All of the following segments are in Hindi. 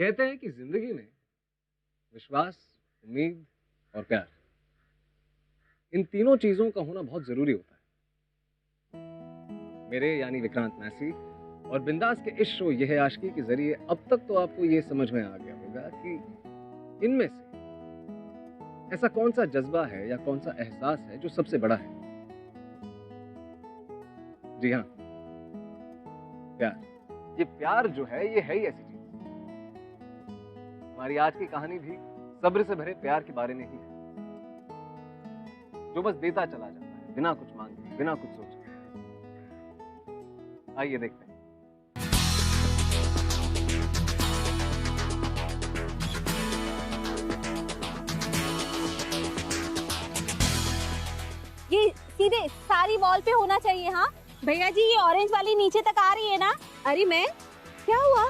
कहते हैं कि जिंदगी में विश्वास, उम्मीद और प्यार, इन तीनों चीजों का होना बहुत जरूरी होता है। मेरे यानी विक्रांत मैसी और बिंदास के इस शो यह है आशिकी के जरिए अब तक तो आपको यह समझ में आ गया होगा कि इनमें से ऐसा कौन सा जज्बा है या कौन सा एहसास है जो सबसे बड़ा है। जी हाँ, प्यार। ये प्यार जो है ये है ही ऐसी चीज। हमारी आज की कहानी भी सब्र से भरे प्यार के बारे में ही है, जो बस देता चला जाता है बिना कुछ मांगे, बिना कुछ सोचे। आइए देखते हैं। ये सीधे सारी वॉल पे होना चाहिए। हाँ भैया जी, ये ऑरेंज वाली नीचे तक आ रही है ना? अरे मैं क्या हुआ?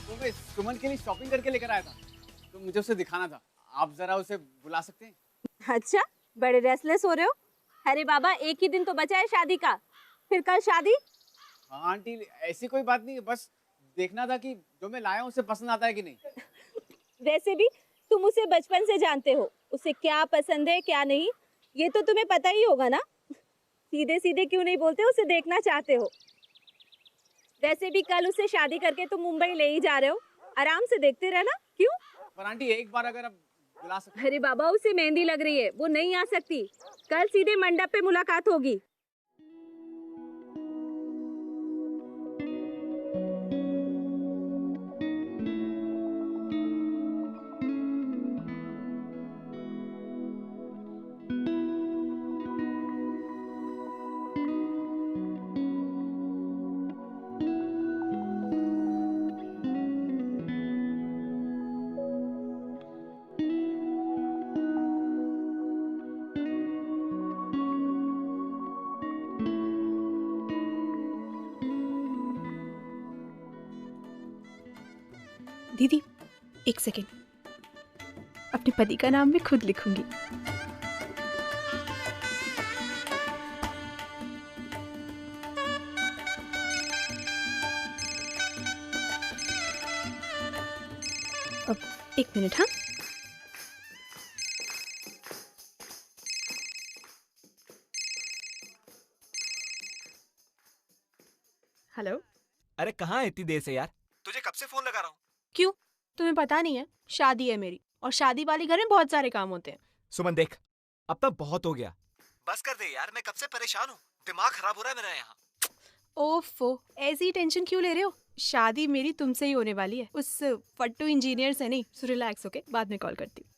तो मैं सुमन के लिए शॉपिंग करके लेकर आया था, तो मुझे उसे दिखाना था। आप जरा उसे बुला सकते हैं? अच्छा, बड़े रेस्टलेस हो रहे हो। अरे बाबा, एक ही दिन तो बचा है शादी का, फिर कल शादी। हाँ आंटी, ऐसी कोई बात नहीं है, बस देखना था कि जो मैं लाया हूँ उसे पसंद आता है कि नहीं। वैसे भी तुम उसे बचपन से जानते हो, उसे क्या पसंद है क्या नहीं ये तो तुम्हें पता ही होगा ना। सीधे सीधे क्यों नहीं बोलते उसे देखना चाहते हो? वैसे भी कल उसे शादी करके तुम मुंबई ले ही जा रहे हो, आराम से देखते रहना। क्यों? पर आंटी एक बार अगर आप बुला सकते। अरे बाबा, उसे मेहंदी लग रही है, वो नहीं आ सकती। कल सीधे मंडप पे मुलाकात होगी। दीदी एक सेकेंड, अपने पति का नाम मैं खुद लिखूंगी। अब एक मिनट। हाँ, हेलो। अरे कहाँ है इतनी देर से यार? तुझे कब से फोन लगा रहा हूँ। क्यों, तुम्हें पता नहीं है? शादी है मेरी, और शादी वाले घर में बहुत सारे काम होते हैं। सुमन देख, अब तक बहुत हो गया, बस कर दे यार। मैं कब से परेशान हूँ, दिमाग खराब हो रहा है मेरा यहाँ। ओफो, ऐसी टेंशन क्यों ले रहे हो? शादी मेरी तुमसे ही होने वाली है, उस फट्टू इंजीनियर से नहीं। So relax, okay? बाद में कॉल करती हूँ।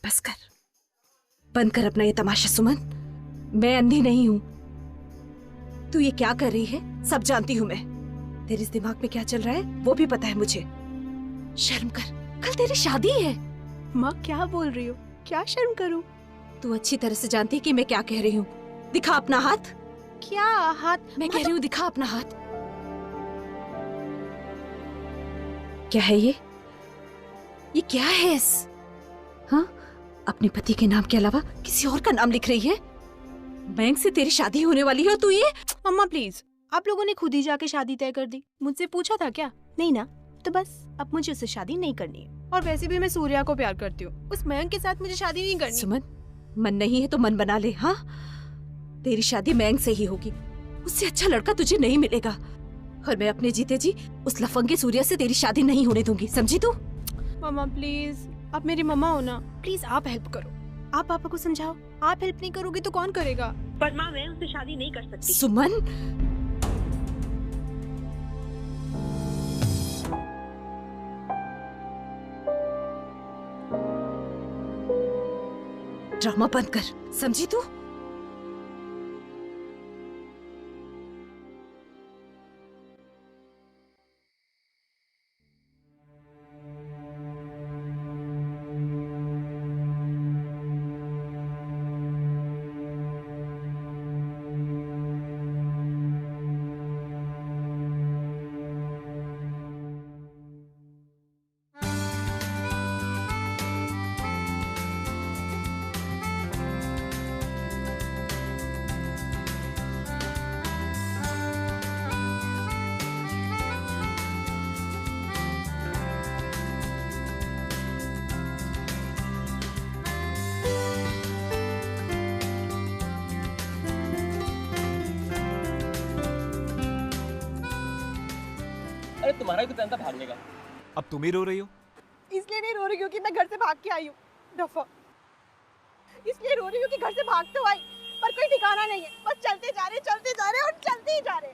बस कर, बंद कर अपना ये तमाशा सुमन। मैं अंधी नहीं हूँ। तू ये क्या कर रही है सब जानती हूँ मैं। तेरे इस दिमाग में क्या चल रहा है वो भी पता है मुझे। शर्म कर, कल तेरी शादी है। माँ क्या बोल रही हो? क्या शर्म करूं? तू अच्छी तरह से जानती है कि मैं क्या कह रही हूँ। दिखा अपना हाथ। क्या हाथ? मैं कह रही हूँ दिखा अपना हाथ। क्या है ये क्या है इस? हाँ, अपने पति के नाम के अलावा किसी और का नाम लिख रही है। बैंक से तेरी शादी होने वाली है, तू ये? मम्मा प्लीज, आप लोगों ने खुद ही जाके शादी तय कर दी, मुझसे पूछा था क्या? नहीं ना, तो बस अब मुझे उससे शादी नहीं करनी है। और वैसे भी मैं सूर्या को प्यार करती हूँ, उस मयंक के साथ मुझे शादी नहीं करनी। सुमन, मन नहीं है तो मन बना ले। हाँ, तेरी शादी मयंक से ही होगी, उससे अच्छा लड़का तुझे नहीं मिलेगा। और मैं अपने जीते जी उस लफंगे सूर्या से तेरी शादी नहीं होने दूंगी, समझी तू? मम्मा प्लीज, आप मेरी मम्मा हो ना, प्लीज आप हेल्प करो। आप पापा को समझाओ, आप हेल्प नहीं करोगे तो कौन करेगा? पर माँ, मैं उससे शादी नहीं कर सकती। सुमन, ड्रामा बंद कर, समझी तू? तुम्हारा ही तो प्लान था भागने का। अब तुम ही रो रही हो। इसलिए नहीं रो रही हूँ कि मैं घर से भाग के आई हूँ दफा, इसलिए रो रही हूँ कि घर से भाग तो आई पर कोई ठिकाना नहीं है, बस चलते जा रहे और चलते ही जा रहे।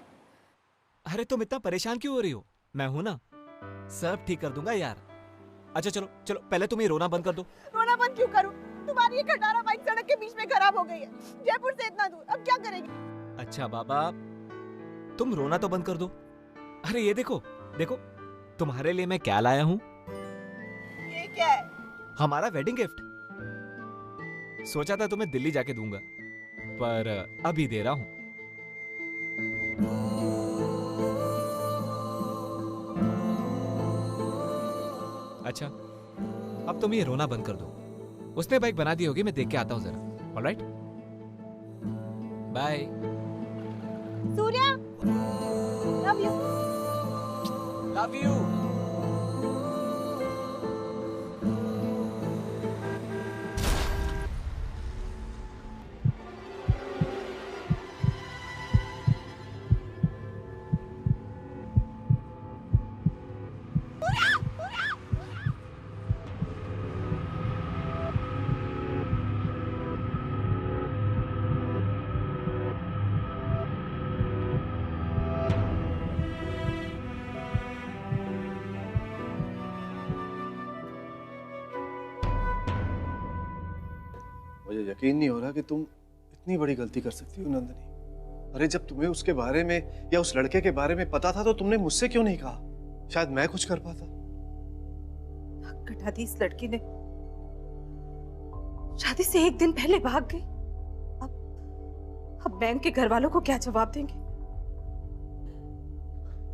अरे तुम इतना परेशान क्यों हो रही हो? मैं हूं ना, सब ठीक कर दूंगा यार। अच्छा चलो चलो, पहले तुम ये रोना बंद कर दो। रोना बंद क्यों करूँ? तुम्हारी ये खटारा बाइक सड़क के बीच में खराब हो गई है, जयपुर से इतना दूर, अब क्या करेंगे? अच्छा बाबा, तुम रोना तो बंद कर दो। अरे ये देखो देखो, तुम्हारे लिए मैं क्या लाया हूँ। ये क्या है? हमारा वेडिंग गिफ्ट। सोचा था तुम्हें दिल्ली जाके दूंगा, पर अभी दे रहा हूँ। अच्छा, अब तुम ये रोना बंद कर दो। उसने बाइक बना दी होगी, मैं देख के आता हूँ जरा। Alright, bye. Surya, love you. Love you. मुझे यकीन नहीं हो रहा कि तुम इतनी बड़ी गलती कर सकती हो नंदिनी। अरे जब तुम्हें उसके बारे में या उस लड़के के बारे में पता था तो तुमने मुझसे क्यों नहीं कहा? शायद मैं कुछ कर पाता। कटा दी इस लड़की ने, शादी से एक दिन पहले भाग गई। अब बैंक के घर वालों को क्या जवाब देंगे?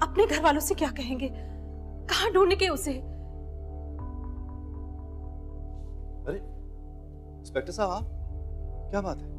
अपने घर वालों से क्या कहेंगे? कहां ढूंढेंगे उसे? अरे इंस्पेक्टर साहब, आप क्या बात है?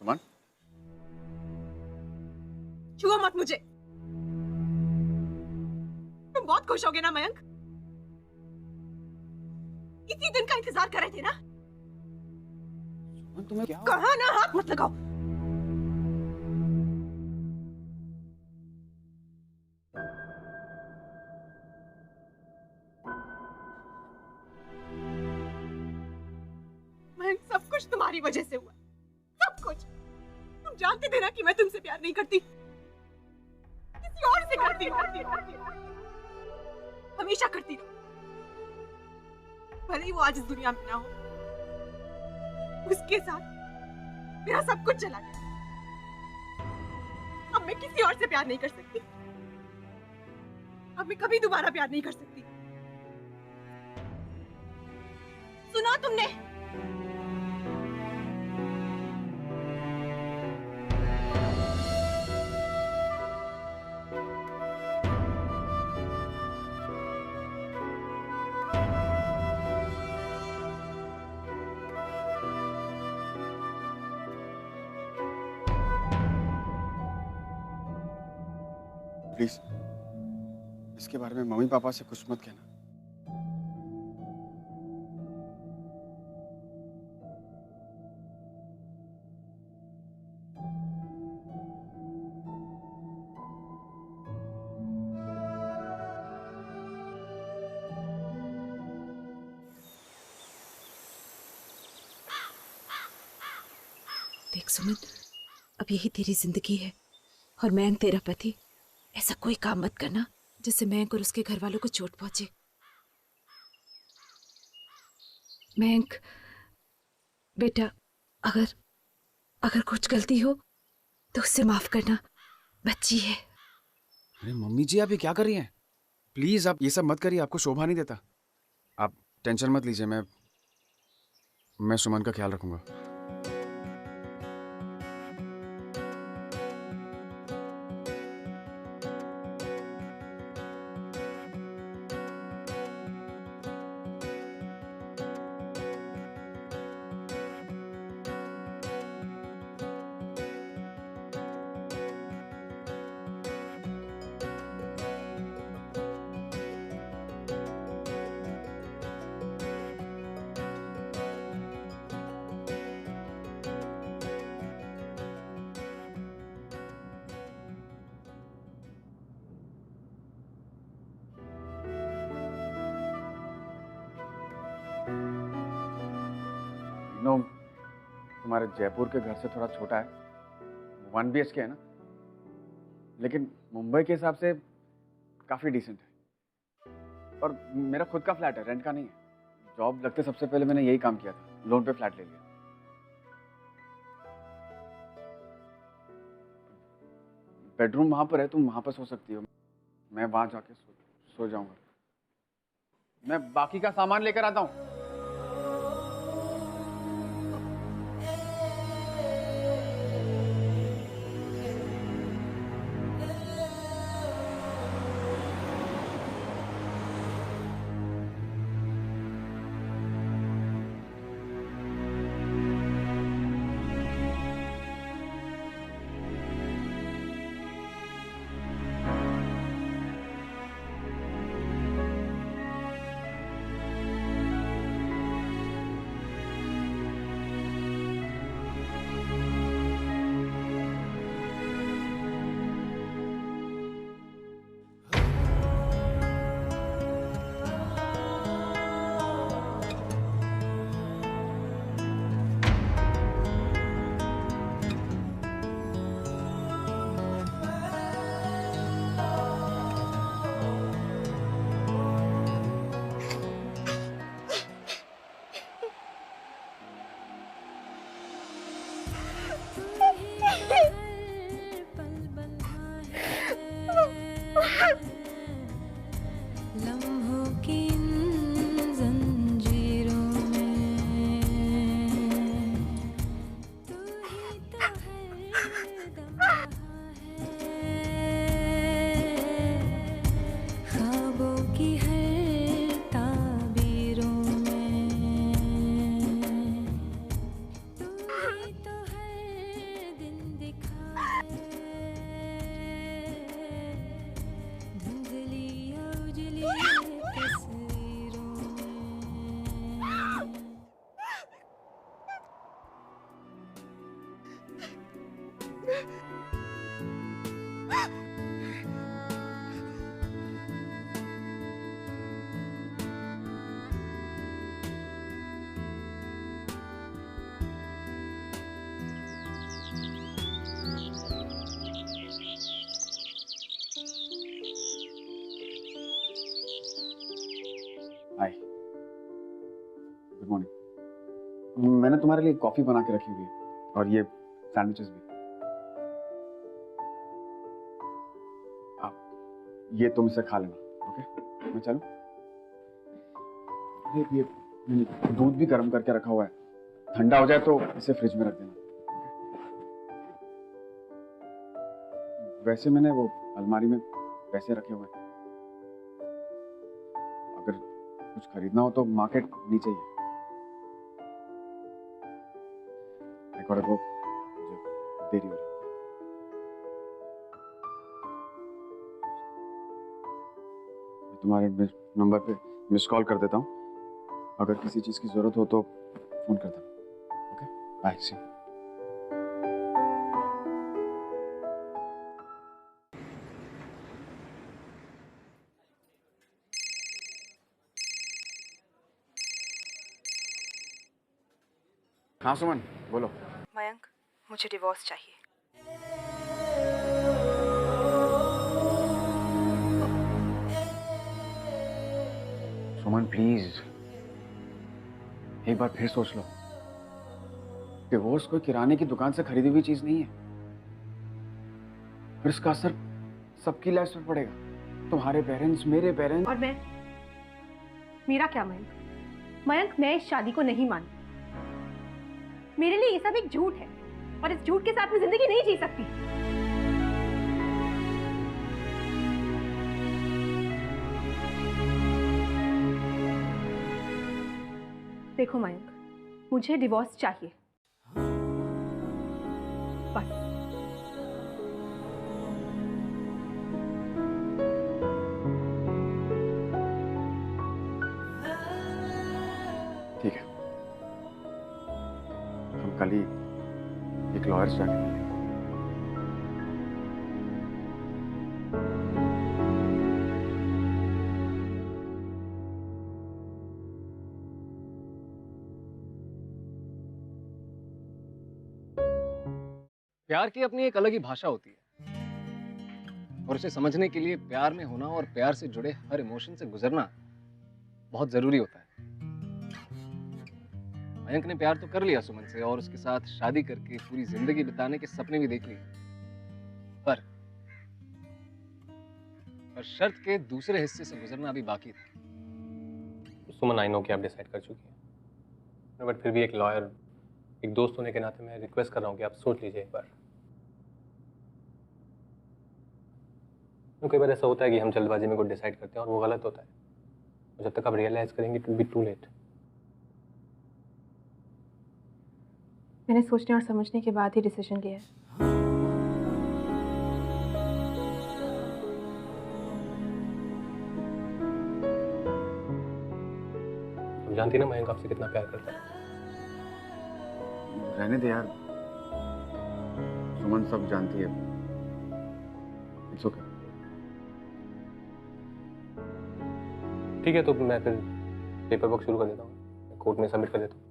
सुमन, छुओ मत मुझे। तुम बहुत खुश होगे ना मयंक? इसी दिन का इंतजार कर रहे थे ना? सुमन तुम्हें क्या? कहा ना हाथ मत लगाओ। मयंक, सब कुछ तुम्हारी वजह से हुआ, सब कुछ। तुम जानते थे ना कि मैं तुमसे प्यार नहीं करती, किसी और से करती हूँ, हमेशा करती हूँ। भले ही वो आज इस दुनिया में ना हो, उसके साथ मेरा सब कुछ चला गया। अब मैं किसी और से प्यार नहीं कर सकती, अब मैं कभी दोबारा प्यार नहीं कर सकती। सुना तुमने? प्लीज इसके बारे में मम्मी पापा से कुछ मत कहना। देख सुमन, अब यही तेरी जिंदगी है और मयंक तेरा पति। ऐसा कोई काम मत करना जिससे मयंक और उसके घर वालों को चोट पहुंचे। मयंक बेटा, अगर अगर कुछ गलती हो तो उससे माफ करना, बच्ची है। अरे मम्मी जी, आप ये क्या कर रही हैं? प्लीज आप ये सब मत करिए, आपको शोभा नहीं देता। आप टेंशन मत लीजिए, मैं सुमन का ख्याल रखूंगा। नो, तुम्हारे जयपुर के घर से थोड़ा छोटा है, 1 BHK है ना, लेकिन मुंबई के हिसाब से काफी डिसेंट है। और मेरा खुद का फ्लैट है, रेंट का नहीं है। जॉब लगते सबसे पहले मैंने यही काम किया था, लोन पे फ्लैट ले लिया। बेडरूम वहां पर है, तुम वहां पर सो सकती हो, मैं वहां जाके सो जाऊंगा। मैं बाकी का सामान लेकर आता हूँ। हाय, गुड मॉर्निंग। मैंने तुम्हारे लिए कॉफी बना के रखी हुई है और ये सैंडविचेस भी। आप ये तुम इसे खा लेना, ओके? मैं चलूं? ये दूध भी गर्म करके रखा हुआ है, ठंडा हो जाए तो इसे फ्रिज में रख देना। वैसे मैंने वो अलमारी में पैसे रखे हुए हैं, अगर कुछ खरीदना हो तो मार्केट नीचे ही है। I gotta go, मुझे देरी हो रही है। तुम्हारे नंबर पे मिस कॉल कर देता हूँ, अगर किसी चीज़ की ज़रूरत हो तो फ़ोन कर देना। Okay, bye, see you. हाँ सुमन, बोलो। मयंक, मुझे डिवोर्स चाहिए। सुमन प्लीज, एक बार फिर सोच लो। डिवोर्स कोई किराने की दुकान से खरीदी हुई चीज नहीं है। फिर इसका असर सबकी लाइफ पर पड़ेगा, तुम्हारे पेरेंट्स, मेरे पेरेंट्स। और मैं, मेरा क्या मयंक? मयंक, मैं इस शादी को नहीं मानती। मेरे लिए ये सब एक झूठ है और इस झूठ के साथ मैं जिंदगी नहीं जी सकती। देखो मयंक, मुझे डिवोर्स चाहिए बस। ठीक है, हम कल ही एक लॉयर से जाके मिलेंगे। प्यार की अपनी एक अलग ही भाषा होती है, और उसे समझने के लिए प्यार में होना और प्यार से जुड़े हर इमोशन से गुजरना बहुत जरूरी होता है। मयंक ने प्यार तो कर लिया सुमन से और उसके साथ शादी करके पूरी जिंदगी बिताने के सपने भी देख लिए, पर शर्त के दूसरे हिस्से से गुजरना अभी बाकी था। सुमन, आई नो कि आप डिसाइड कर चुकी हैं, बट फिर भी एक लॉयर, एक दोस्त होने के नाते मैं रिक्वेस्ट कर रहा हूँ कि आप सोच लीजिए एक बार। कई बार ऐसा होता है कि हम जल्दबाजी में कुछ डिसाइड करते हैं और वो गलत होता है, जब तक आप रियलाइज करेंगे it will be too late. मैंने सोचने और समझने के बाद ही डिसीजन लिया है। आप जानती ना मयंक आपसे कितना प्यार करता है। रहने दे यार, सुमन सब जानती है। It's okay. ठीक है, तो मैं फिर पेपर वर्क शुरू कर देता हूँ, कोर्ट में सबमिट कर देता हूँ।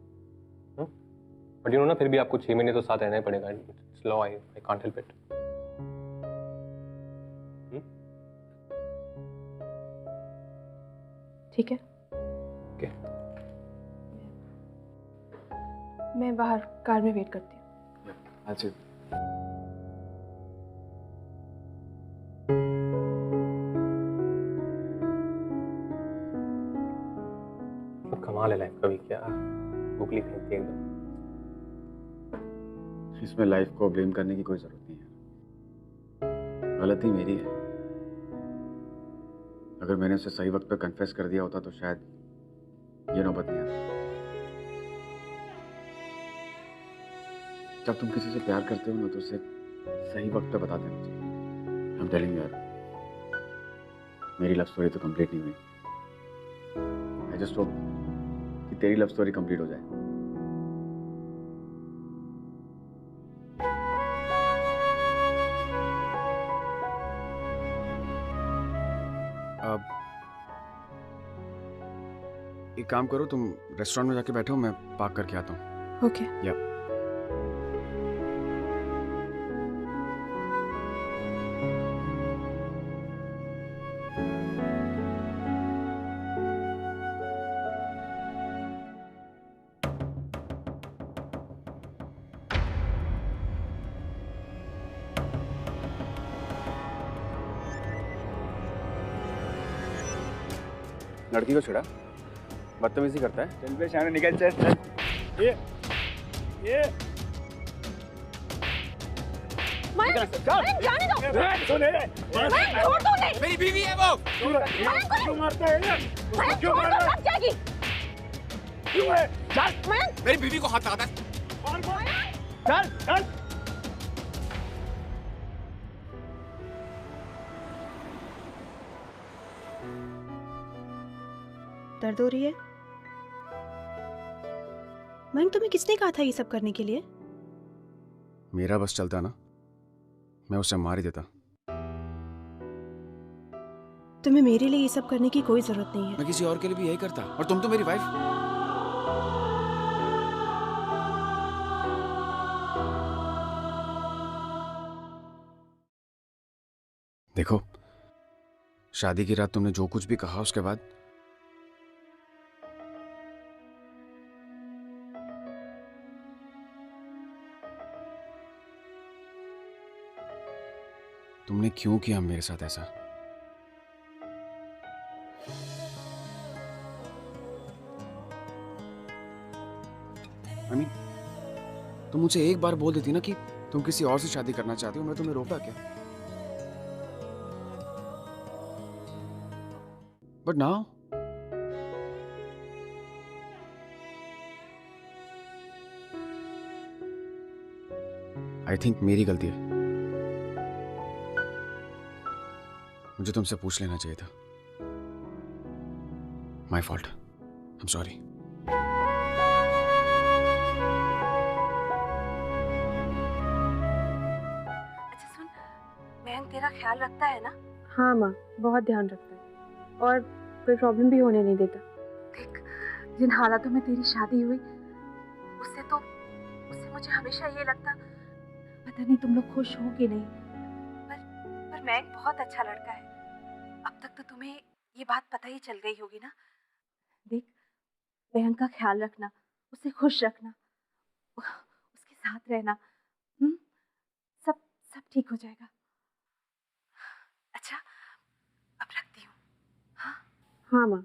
बट यू नो ना, फिर भी आपको 6 महीने तो साथ रहना ही पड़ेगा। It's law, I can't help it. ठीक है, ओके। मैं बाहर कार में वेट करती हूँ। अच्छा, कमाल है लाइफ का भी, क्या बुकली फेंकती है एकदम। इसमें लाइफ को ब्लेम करने की कोई जरूरत नहीं है, गलती मेरी है। अगर मैंने उसे सही वक्त पे कन्फेस कर दिया होता तो शायद ये नौबत नहीं आती। जब तुम किसी से प्यार करते हो ना तो उसे सही वक्त पे बता देना चाहिए। I'm telling you यार, मेरी लव स्टोरी तो कंप्लीट नहीं हुई। I just hope कि तेरी लव स्टोरी कंप्लीट हो जाए। अब एक काम करो, तुम रेस्टोरेंट में जाके बैठो, मैं पार्क करके आता हूँ। ओके। या लड़की को छेड़ा, बदतमीजी करता है। चल बे शान, निकल चल चल। ये जाने दो। छोड़ दो नहीं। मेरी बीवी है वो। क्यों मारता है? क्यों मार रहा है? जाएगी। क्यों है? मेरी बीवी को हाथ लगाता है। चल चल। दर्द हो रही है? मयंक, तुम्हें किसने कहा था ये सब करने के लिए? मेरा बस चलता ना, मैं उसे मार ही देता। तुम्हें मेरे लिए ये सब करने की कोई जरूरत नहीं है। मैं किसी और के लिए भी यही करता, और तुम तो मेरी वाइफ। देखो, शादी की रात तुमने जो कुछ भी कहा उसके बाद तुमने क्यों किया मेरे साथ ऐसा? तुम मुझे एक बार बोल देती ना कि तुम किसी और से शादी करना चाहती हो, मैं तुम्हें रोका क्या? बट नाउ आई थिंक मेरी गलती है। मुझे तुमसे पूछ लेना चाहिए था। My fault, I am sorry. अच्छा सुन, मयंक तेरा ख्याल रखता है ना? हाँ माँ, बहुत ध्यान रखता है और कोई प्रॉब्लम भी होने नहीं देता। देख, जिन हालातों में तेरी शादी हुई उससे मुझे हमेशा ये लगता, पता नहीं तुम लोग खुश हो कि नहीं, पर मयंक बहुत अच्छा लड़का है। अब तक तो तुम्हें ये बात पता ही चल गई होगी ना। देख, मयंक का ख्याल रखना, उसे खुश रखना, उसके साथ रहना, सब ठीक हो जाएगा। अच्छा, अब रखती हूँ। हाँ माँ,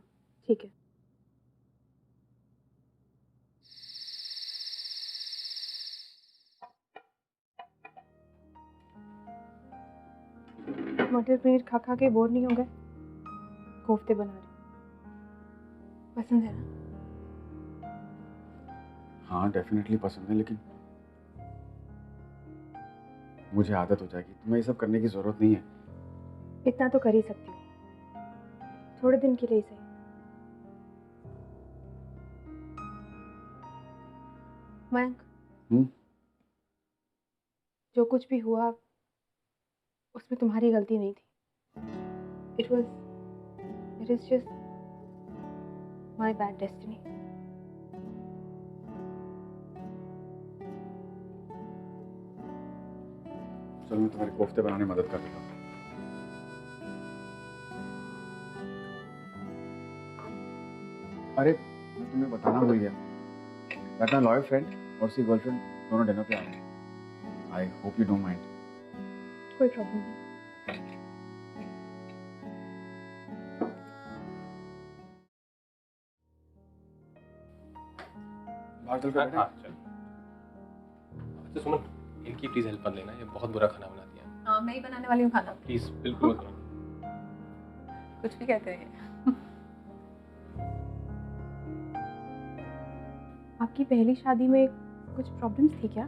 ठीक है। मटर पनीर खा खा के बोर नहीं हो गए? कोफ्ते बना रही, पसंद है ना? हाँ डेफिनेटली पसंद है, लेकिन मुझे आदत हो जाएगी। तुम्हें ये सब करने की जरूरत नहीं है। इतना तो कर ही सकती हूँ, थोड़े दिन के लिए ही सही। मयंक, जो कुछ भी हुआ उसमें तुम्हारी गलती नहीं थी। It is just my bad destiny. चलो मैं तुम्हारे कोफ्ते बनाने में मदद कर देता हूँ। अरे मैं तुम्हें बताना भूल गया, मैं अपना लॉयर फ्रेंड और उसकी गर्लफ्रेंड दोनों डिनर पे आ रहे हैं। I hope you don't mind. कोई प्रॉब्लम नहीं। हाँ, चल। अच्छा सुमन, इनकी प्लीज हेल्प कर लेना, ये बहुत बुरा खाना बनाती है। हाँ, मैं ही बनाने वाली हूँ खाना। प्लीज बिल्कुल मत बनाना। कुछ भी कहते हैं। आपकी पहली शादी में कुछ प्रॉब्लम्स थी क्या?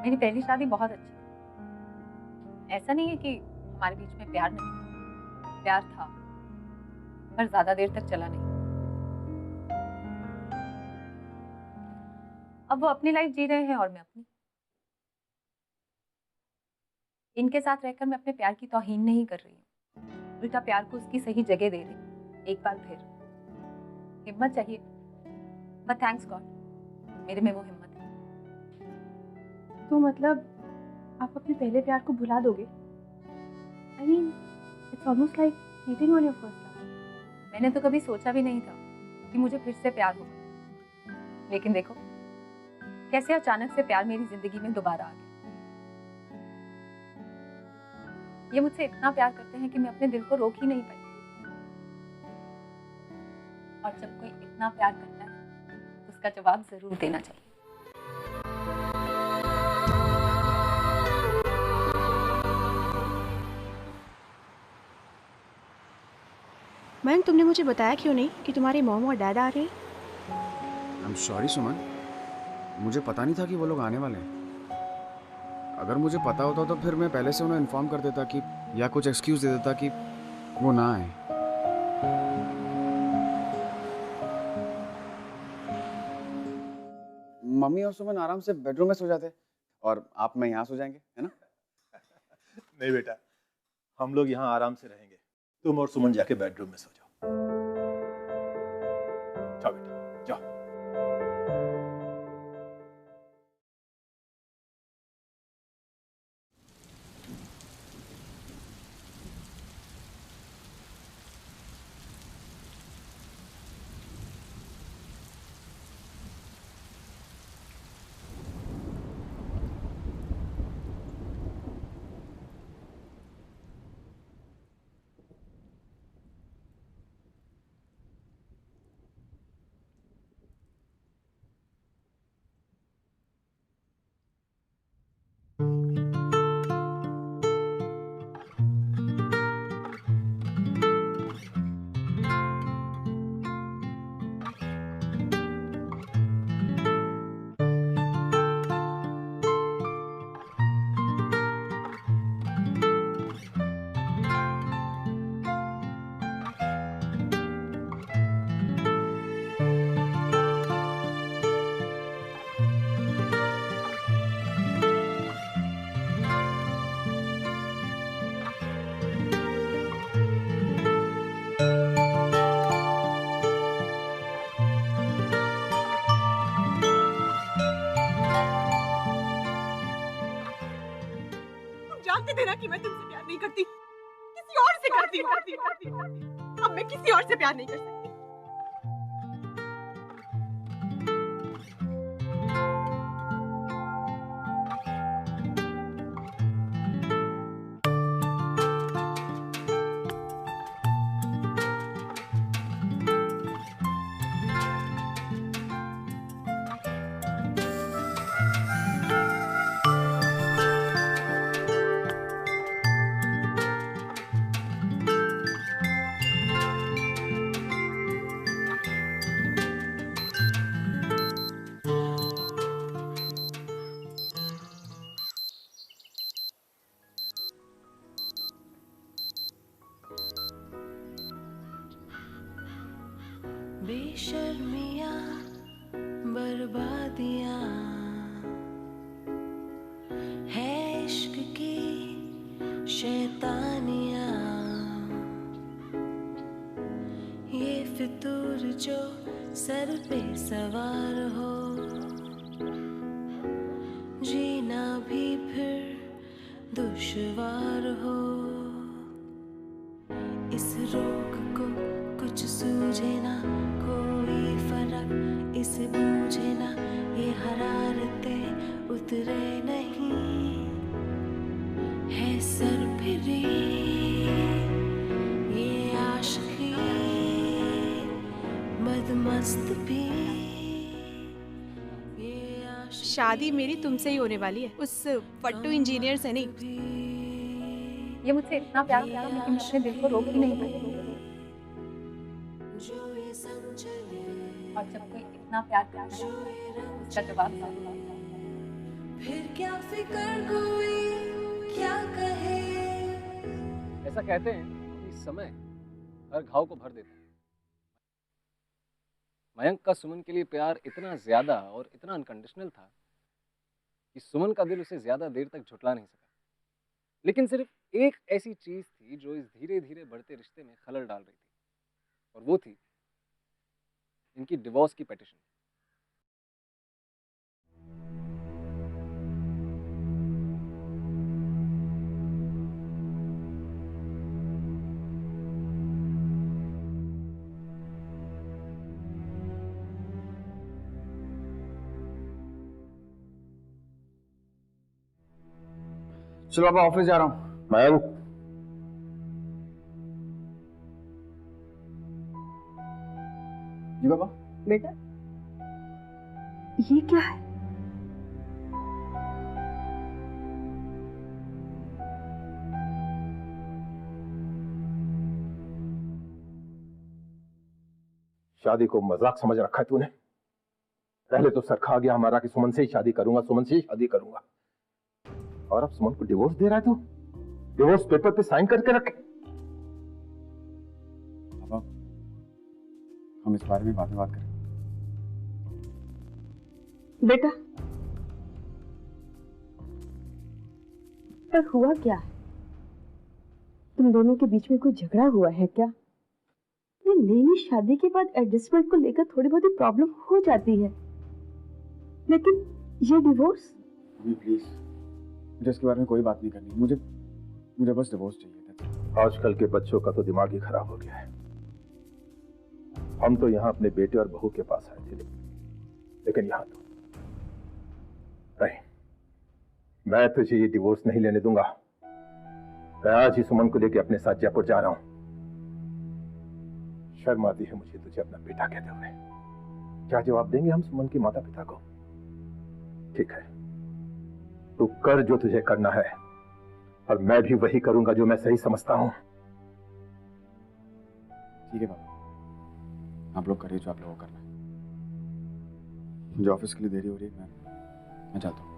मेरी पहली शादी बहुत अच्छी थी। ऐसा नहीं है कि हमारे बीच में प्यार नहीं था, प्यार था, पर ज्यादा देर तक चला नहीं। अब वो अपनी लाइफ जी रहे हैं और मैं अपनी। इनके साथ रहकर मैं अपने प्यार की तौहीन नहीं कर रही हूँ, उल्टा प्यार को उसकी सही जगह दे रही हूँ। एक बार फिर हिम्मत चाहिए, बट थैंक्स गॉड मेरे में वो हिम्मत है। तो मतलब आप अपने पहले प्यार को भुला दोगे? I mean, it's almost like cheating on your first love. मैंने तो कभी सोचा भी नहीं था कि मुझे फिर से प्यार होगा, लेकिन देखो कैसे अचानक से प्यार मेरी जिंदगी में दोबारा आ गया। ये मुझसे इतना प्यार करते हैं कि मैं अपने दिल को रोक ही नहीं पाई। और जब कोई इतना प्यार करता है उसका जवाब जरूर देना चाहिए। मयंक, तुमने मुझे बताया क्यों नहीं कि तुम्हारे मॉम और डैड आ रहे हैं? आई एम सॉरी सुमन, मुझे पता नहीं था कि वो लोग आने वाले हैं। अगर मुझे पता होता तो फिर मैं पहले से उन्हें इन्फॉर्म कर देता कि या कुछ एक्सक्यूज दे देता कि वो ना आए। मम्मी और सुमन आराम से बेडरूम में सो जाते और आप मैं यहाँ सो जाएंगे, है ना? नहीं बेटा, हम लोग यहाँ आराम से रहेंगे, तुम और सुमन जाके बेडरूम में सो जाओ। जाओ बेटा, जाओ। जानते थे ना कि मैं तुमसे प्यार नहीं करती, किसी और से करती हूँ। अब मैं किसी और से प्यार नहीं कर सकती। बेशर्मियाँ बर्बादियाँ है इश्क की शैतानियाँ, ये फितूर जो सर पे सवार हो, जीना भी फिर दुश्वार हो। इस रोग को कुछ सूझे ना, कोई फर्क इसे बूझे ना, ये हरारतें उतरे नहीं, है सर फिरी ये आशिकी मदमस्त भी। शादी मेरी तुमसे ही होने वाली है, उस फट्टू इंजीनियर से नहीं। ये मुझसे इतना प्यार करता है लेकिन अपने दिल को रोक ही नहीं पाती। और जब कोई इतना प्यार करता है उसका जवाब फिर क्या फिक्र कोई क्या कहे। ऐसा कहते हैं कि समय हर घाव को भर देता है। मयंक का सुमन के लिए प्यार इतना ज्यादा और इतना अनकंडीशनल था कि सुमन का दिल उसे ज्यादा देर तक झुठला नहीं सका। लेकिन सिर्फ एक ऐसी चीज थी जो इस धीरे धीरे बढ़ते रिश्ते में खलल डाल रही थी, और वो थी इनकी डिवोर्स की पिटीशन। चलो पापा, ऑफिस जा रहा हूँ। मयंक, जी पापा। बेटा ये क्या है? शादी को मजाक समझ रखा है तूने। पहले तो सर खा गया हमारा कि सुमन से ही शादी करूंगा, सुमन से ही शादी करूंगा, और अब सुमन को डिवोर्स दे रहा है तू। डिवोर्स पेपर पे साइन करके रखे। पापा, हम इस बारे में बाद में बात करें। बेटा, पर हुआ क्या है? तुम दोनों के बीच में कोई झगड़ा हुआ है क्या? ये नई शादी के बाद एडजस्टमेंट को लेकर थोड़ी बहुत प्रॉब्लम हो जाती है, लेकिन ये डिवोर्स? प्लीज, मुझे इसके बारे में कोई बात नहीं करनी। मुझे बस डिवोर्स चाहिए। आजकल के बच्चों का तो दिमाग ही खराब हो गया है। हम तो यहाँ अपने बेटे और बहू के पास आए थे, लेकिन यहाँ तो नहीं। मैं तुझे ये डिवोर्स नहीं लेने दूंगा। मैं आज ही सुमन को लेकर अपने साथ जयपुर जा रहा हूं। शर्म आती है मुझे तुझे अपना बेटा कहते हुए। क्या जवाब देंगे हम सुमन के माता पिता को? ठीक है, तू कर जो तुझे करना है, और मैं भी वही करूंगा जो मैं सही समझता हूं। ठीक है पापा, आप लोग करिए जो आप लोगों को करना है। मुझे ऑफिस के लिए देरी हो रही है, मैं जाता हूँ।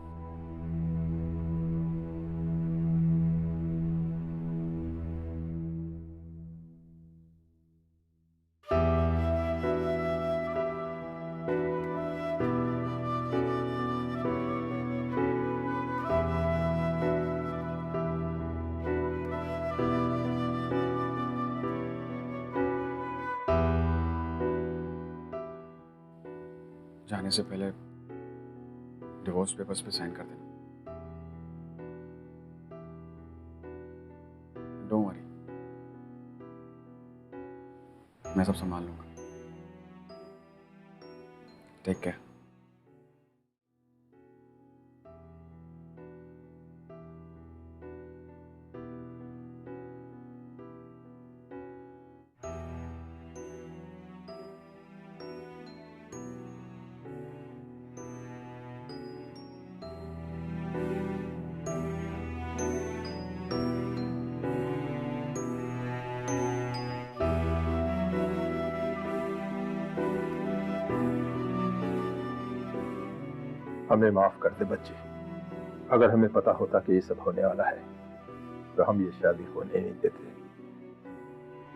जाने से पहले डिवोर्स पेपर्स पे साइन कर देना। डोंट वरी, मैं सब संभाल लूंगा। Take care. हमें माफ कर दे बच्चे। अगर हमें पता होता कि ये सब होने वाला है तो हम ये शादी होने नहीं देते।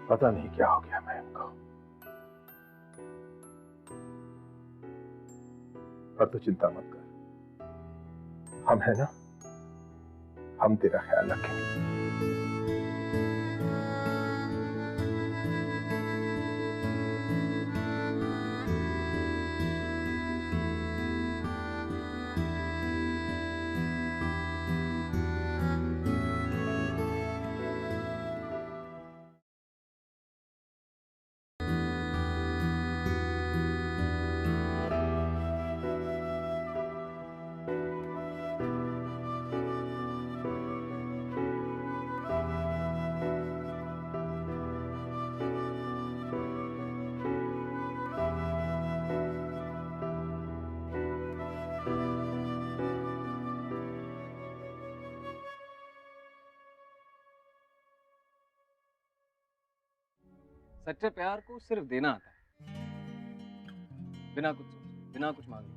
पता नहीं क्या हो गया मैं इनको। पर तो चिंता मत कर, हम है ना, हम तेरा ख्याल रखेंगे। सच्चे प्यार को सिर्फ देना आता है, बिना कुछ सोचे, बिना कुछ मांगे।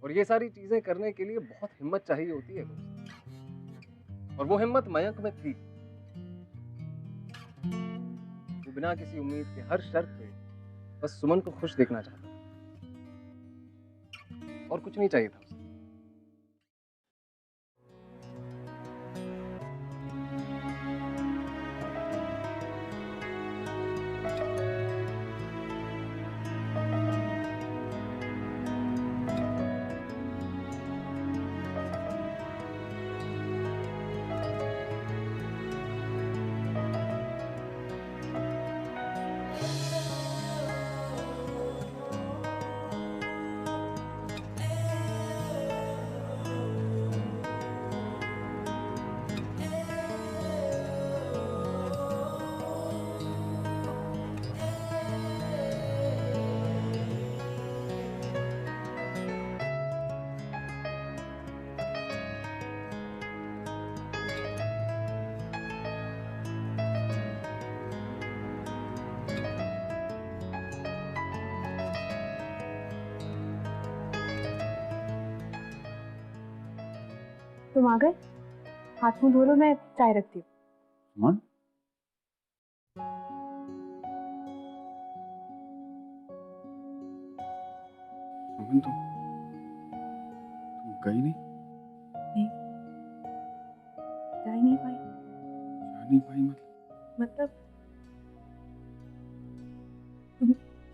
और ये सारी चीजें करने के लिए बहुत हिम्मत चाहिए होती है दोस्त। और वो हिम्मत मयंक में थी। वो बिना किसी उम्मीद के हर शर्त पे बस सुमन को खुश देखना चाहता था, और कुछ नहीं चाहिए था उसे। तुम आ गए? हाथ मुंह धो लो, मैं चाय रखती हूँ। सुमन, सुमन तुम गई नहीं? जा ही नहीं पाई। जा नहीं पाई मतलब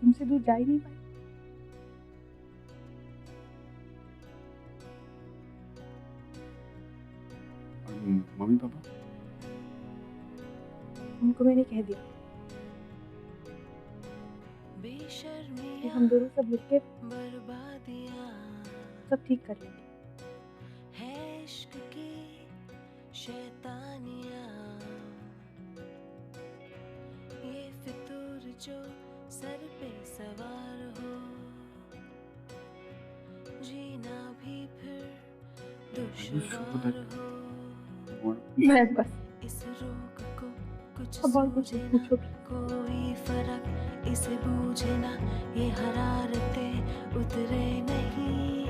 तुमसे दूर जा ही नहीं पाई। Mummy papa? उनको मैंने कह दिया कि हम दोनों सब मिलके सब ठीक कर लेंगे। ये फितूर जो सर पे सवार हो, जीना भी फिर दुश्वार हो। मैं बस इस रोग को कुछ अब और कुछ सूझे पूछो। ना, कोई फर्क इसे बूझे ना, ये हरारतें उतरे नहीं,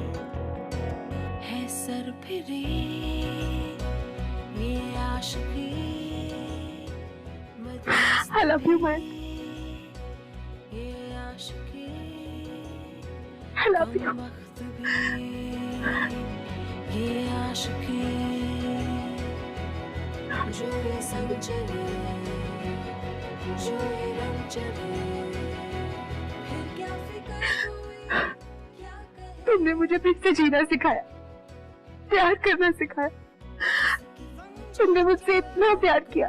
है सर फिरी ये आशिकी। I love you, man. ये आशिकी I love you. वक्त भी ये आशिकी, जो ये संग चले, जो ये रंग चले, फिर क्या फिक्र हुई, क्या कहे। तुमने मुझे फिर से जीना सिखाया, प्यार करना सिखाया। तुमने मुझसे इतना प्यार किया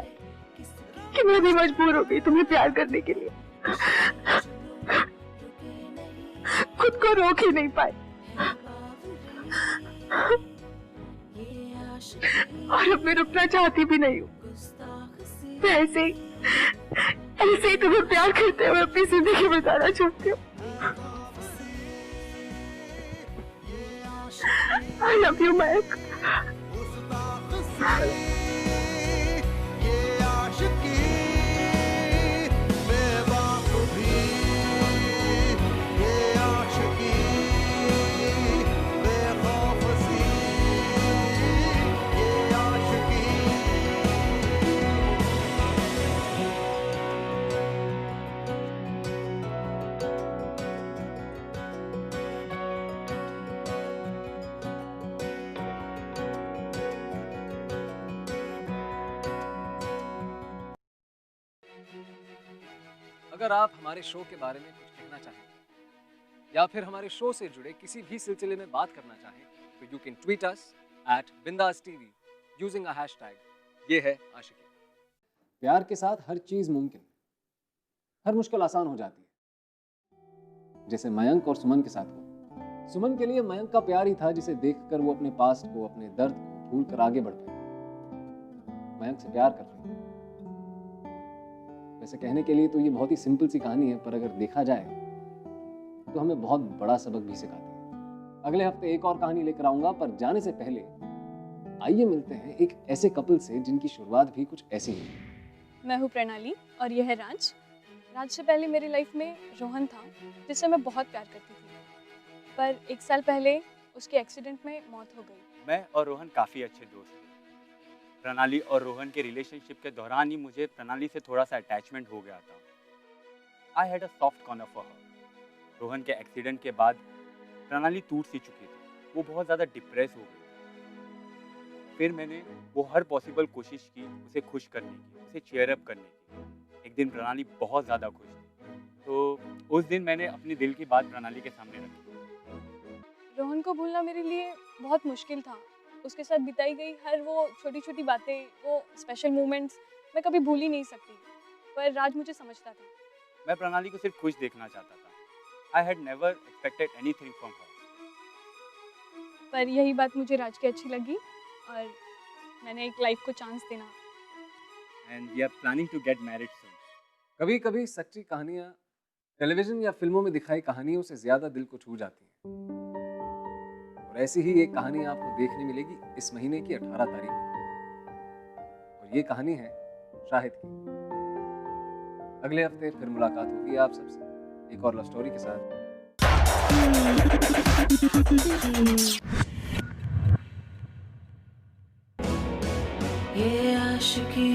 कि मैं भी मजबूर हो गई तुम्हें प्यार करने के लिए। खुद को रोक ही नहीं पाई। और अब मैं रुकना चाहती भी नहीं हूँ। मैं ऐसे ही तुम्हें प्यार करते हुए अपनी जिंदगी बिताना चाहती हूँ। I love you, Mike. अगर आप हमारे शो के बारे में कुछ कहना चाहें या फिर हमारे शो से जुड़े किसी भी सिलसिले में बात करना चाहें तो you can tweet us @bindaastv using a hashtag ये है आशिकी। प्यार के साथ हर चीज मुमकिन, हर मुश्किल आसान हो जाती है, जैसे मयंक और सुमन के साथ हुआ। सुमन के लिए मयंक का प्यार ही था जिसे देखकर वो अपने पास्ट को, अपने दर्द को भूलकर आगे बढ़ पाई। मयंक से प्यार कर रही है। वैसे कहने के लिए तो ये बहुत ही सिंपल सी कहानी है, पर अगर देखा जाए तो हमें बहुत बड़ा सबक भी सिखाती है। अगले हफ्ते एक और कहानी लेकर आऊंगा, पर जाने से पहले आइए मिलते हैं एक ऐसे कपल से जिनकी शुरुआत भी कुछ ऐसी ही। मैं हूँ प्रणाली और यह है राज। राज से पहले मेरी लाइफ में रोहन था, जिससे मैं बहुत प्यार करती थी, पर 1 साल पहले उसके एक्सीडेंट में मौत हो गई। मैं और रोहन काफ़ी अच्छे दोस्त थे। प्रणाली और रोहन के रिलेशनशिप के दौरान ही मुझे प्रणाली से थोड़ा सा अटैचमेंट हो गया था। I had a soft corner for her. Rohan के एक्सीडेंट के बाद प्रणाली टूट सी चुकी थी, वो बहुत ज़्यादा डिप्रेस हो गई। फिर मैंने वो हर पॉसिबल कोशिश की उसे खुश करने की, उसे चेयर अप करने की। एक दिन प्रणाली बहुत ज़्यादा खुश थी, तो उस दिन मैंने अपनी दिल की बात प्रणाली के सामने रखी। रोहन को भूलना मेरे लिए बहुत मुश्किल था। उसके साथ बिताई गई हर वो छोटी छोटी बातें, वो स्पेशल मोमेंट्स मैं कभी भूल ही नहीं सकती। पर राज मुझे समझता था। मैं प्रणाली को सिर्फ खुश देखना चाहता था। I had never expected anything from her. पर यही बात मुझे राज की अच्छी लगी और मैंने एक लाइफ को चांस देना। And we are planning to get married soon. कभी कभी सच्ची कहानियां टेलीविजन या फिल्मों में दिखाई कहानियों से ज्यादा दिल को छू जाती हैं। और ऐसी ही एक कहानी आपको देखने मिलेगी इस महीने की 18 तारीख को। और ये कहानी है शाहिद की। अगले हफ्ते फिर मुलाकात होगी आप सबसे एक और लव स्टोरी के साथ। ये आशिकी